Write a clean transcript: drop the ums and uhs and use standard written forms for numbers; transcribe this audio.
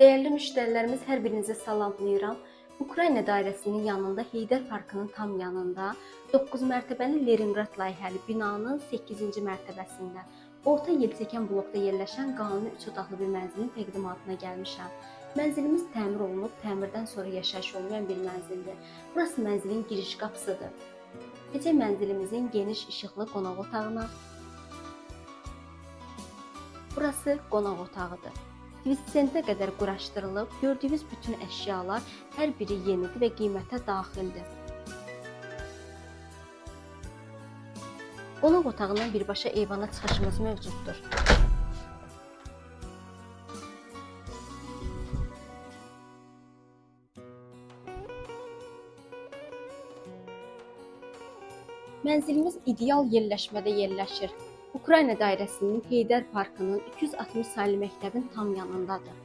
Değerli müştərilərimiz, hər birinizi salamlayıram. Ukrayna dairəsinin yanında, Heydər Parkının tam yanında 9 mərtəbəli Leningrad layihəli binanın 8-ci mərtəbəsində orta yelçəkən blokda yerləşən qanuni 3 otaqlı bir mənzilin təqdimatına gəlmişəm. Mənzilimiz təmir olunub, təmirdən sonra yaşayış olmayan bir mənzildir. Burası mənzilin giriş qapısıdır. Keçək mənzilimizin geniş işıqlı qonaq otağına. Burası qonaq otağıdır. Twist-sentə qədər quraşdırılıb, gördüyünüz bütün əşyalar hər biri yenidir və qiymətə daxildir. Qonaq otağından birbaşa eyvana çıxışımız mövcuddur. Mənzilimiz ideal yerləşmədə yerləşir. Ukrayna dairəsinin Heydər Parkının 260 saylı məktəbin tam yanındadır.